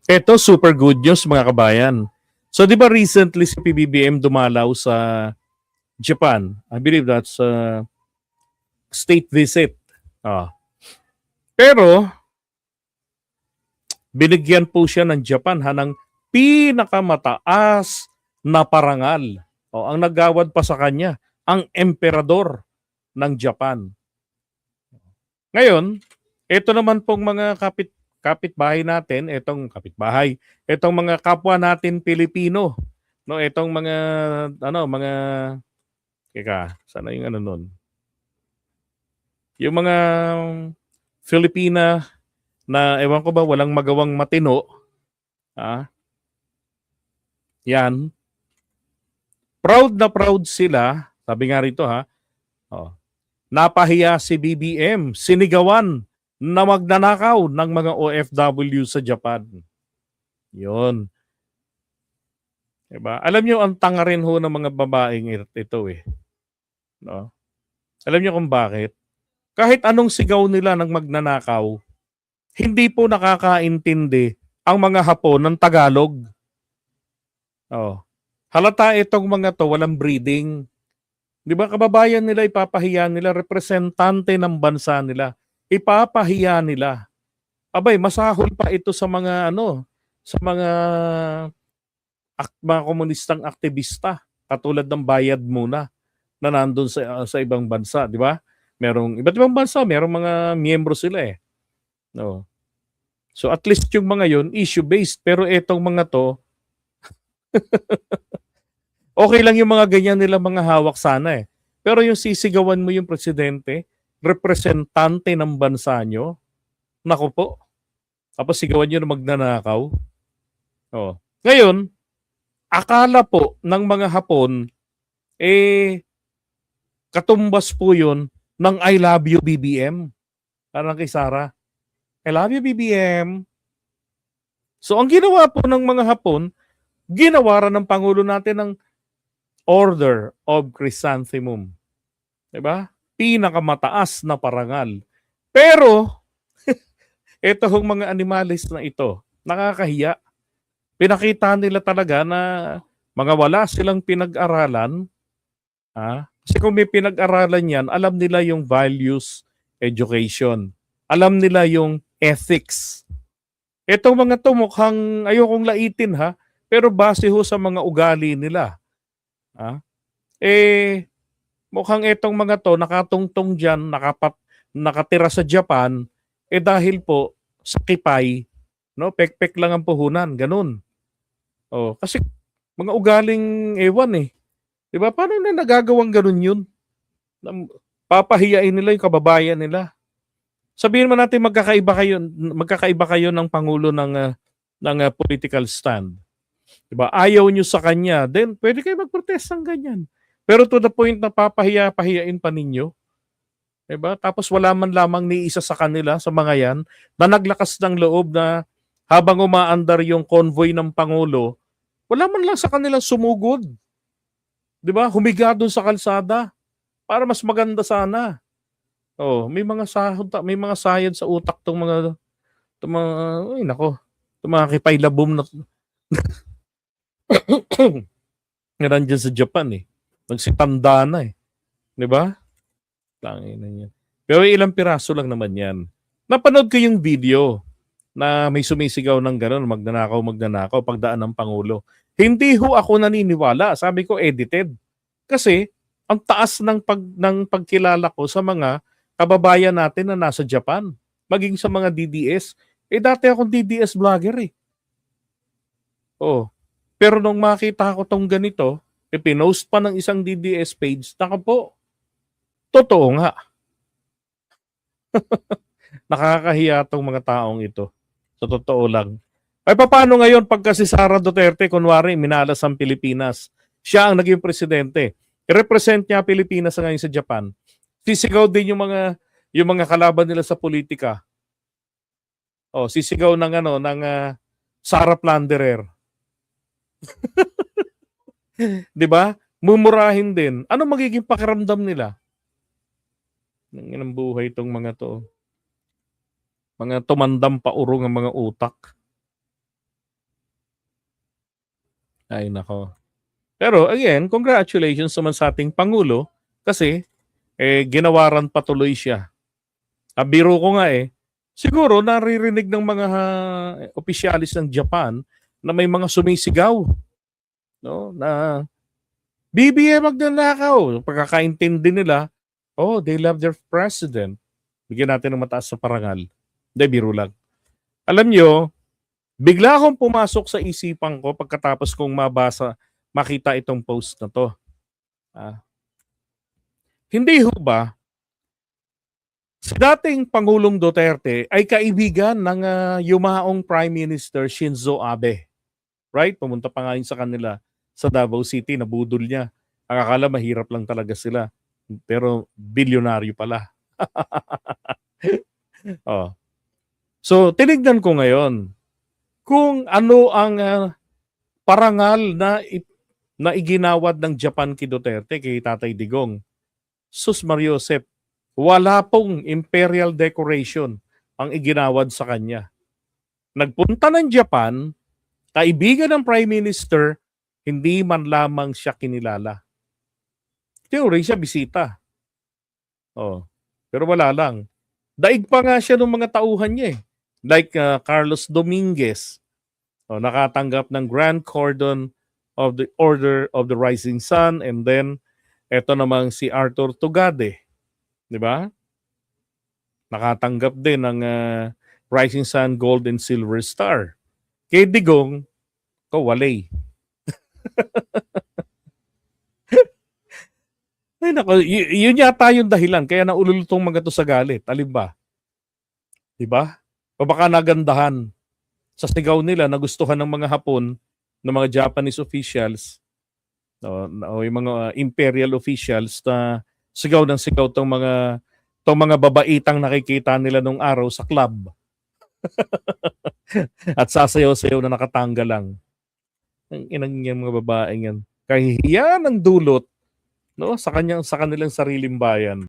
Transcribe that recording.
Eto, super good news mga kabayan. So, di ba recently si PBBM dumalaw sa Japan? I believe that's a state visit. Ah. Pero, binigyan po siya ng Japan ng pinakamataas na parangal. Ang nagawad pa sa kanya, ang emperador ng Japan. Ngayon, ito naman pong mga kapitbahay natin, itong mga kapwa natin Pilipino, no, itong mga saan na yung nun? Yung mga Filipina na ewan ko ba walang magawang matino, yan. Proud na proud sila, sabi nga rito napahiya si BBM, sinigawan na magnanakaw ng mga OFW sa Japan. Yun. Diba? Alam nyo, ang tanga rin ho ng mga babaeng ito No? Alam nyo kung bakit? Kahit anong sigaw nila ng magnanakaw, hindi po nakakaintindi ang mga Hapon ng Tagalog. Halata itong mga to, walang breeding. Di ba kababayan nila, ipapahiya nila, representante ng bansa nila, ipapahiya nila. Abay, masahol pa ito sa mga sa mga komunistang aktivista, katulad ng Bayad Muna na nandun sa ibang bansa, di ba? Merong iba't ibang bansa, merong mga miyembro sila No. So at least yung mga yon issue-based, pero etong mga to okay lang yung mga ganyan nila mga hawak sana Pero yung sisigawan mo yung presidente, representante ng bansa nyo, naku po. Tapos sigawan nyo na magnanakaw. Ngayon, akala po ng mga Hapon, katumbas po yun ng I love you BBM. Parang kay Sara. I love you BBM. So ang ginawa po ng mga Hapon, ginawaran ng Pangulo natin ng Order of Chrysanthemum. Diba? Pinakamataas na parangal. Pero, ito hong mga animalis na ito, nakakahiya. Pinakita nila talaga na mga wala silang pinag-aralan. Kasi kung may pinag-aralan yan, alam nila yung values education. Alam nila yung ethics. Itong mga to mukhang ayokong laitin pero base ho sa mga ugali nila. Mukhang itong mga to nakatungtong dyan, nakatira sa Japan, dahil po sa kipay, pekpek lang ang puhunan, ganun. Kasi mga ugaling ewan Diba? Paano na nagagawang ganun yun? Papahiyain nila yung kababayan nila. Sabihin mo natin magkakaiba kayo ng pangulo ng political stand. Diba? Ayaw nyo sa kanya, then pwede kayo mag-protest ng ganyan. Pero to the point na papahiyain pa ninyo, diba? Tapos wala man lamang ni isa sa kanila, sa mga yan, na naglakas ng loob na habang umaandar yung convoy ng Pangulo, wala man lang sa kanila sumugod. Diba? Humiga doon sa kalsada para mas maganda sana. May mga sayad sa utak tong mga kipailabom na na nandiyan sa Japan Nagsitanda na Di ba? Tangin na yan. Pero ilang piraso lang naman yan. Napanood ko yung video na may sumisigaw ng gano'n, magnanakaw, pagdaan ng Pangulo. Hindi ho ako naniniwala. Sabi ko, edited. Kasi, ang taas ng pagkilala ko sa mga kababayan natin na nasa Japan. Maging sa mga DDS. Dati akong DDS vlogger Pero nung makita ko tong ganito, pinost pa ng isang DDS page, naka po, totoo nga. Nakakahiya tong mga taong ito. Sa totoo lang. Ay paano ngayon pagka si Sara Duterte, kunwari, minalas ang Pilipinas, siya ang naging presidente, i-represent niya Pilipinas ngayon sa Japan, sisigaw din yung mga kalaban nila sa politika. Sisigaw ng Sara Plunderer. Di ba? Mumurahin din. Ano magiging pakiramdam nila? Ng buhay itong mga to. Mga tumandam paurong ang mga utak. Ay nako. Pero again, congratulations naman sa ating Pangulo kasi ginawaran patuloy siya. Biro ko nga siguro naririnig ng mga opisyalis ng Japan na may mga sumisigaw, no, na BBM magnanakaw. Pagkakaintindi nila, oh, they love their president. Bigyan natin ng mataas na parangal. Hindi, biro lang. Alam nyo, bigla akong pumasok sa isipan ko pagkatapos kong makita itong post na to. Hindi ho ba si dating Pangulong Duterte ay kaibigan ng yumaong Prime Minister Shinzo Abe? Right? Pumunta pa nga yun sa kanila sa Davao City, nabudol niya. Ang akala mahirap lang talaga sila. Pero bilyonaryo pala. Oh. So, tinignan ko ngayon kung ano ang parangal na iginawad ng Japan kay Duterte, kay Tatay Digong. Sus Mariosep, wala pong imperial decoration ang iginawad sa kanya. Nagpunta ng Japan, kaibigan ng Prime Minister, hindi man lamang siya kinilala. Teori siya bisita. Oh, pero wala lang. Daig pa nga siya ng mga tauhan niya Like Carlos Dominguez, nakatanggap ng Grand Cordon of the Order of the Rising Sun, and then eto namang si Arthur Tugade, di ba? Nakatanggap din ng Rising Sun Gold and Silver Star. Kay Digong, walay. Ay nako, yun yata yung dahilan kaya naululutong mga to sa galit. Alin ba? Di ba? O baka nagandahan sa sigaw nila, nagustuhan ng mga Hapon, ng mga Japanese officials, o yung mga imperial officials na sigaw ng sigaw tong mga babaitang nakikita nila nung araw sa club. At sasayaw-sayaw na nakatangga lang. Ang inang yan mga babaeng yan. Kahihiyan ng dulot, no, sa kanilang sariling bayan.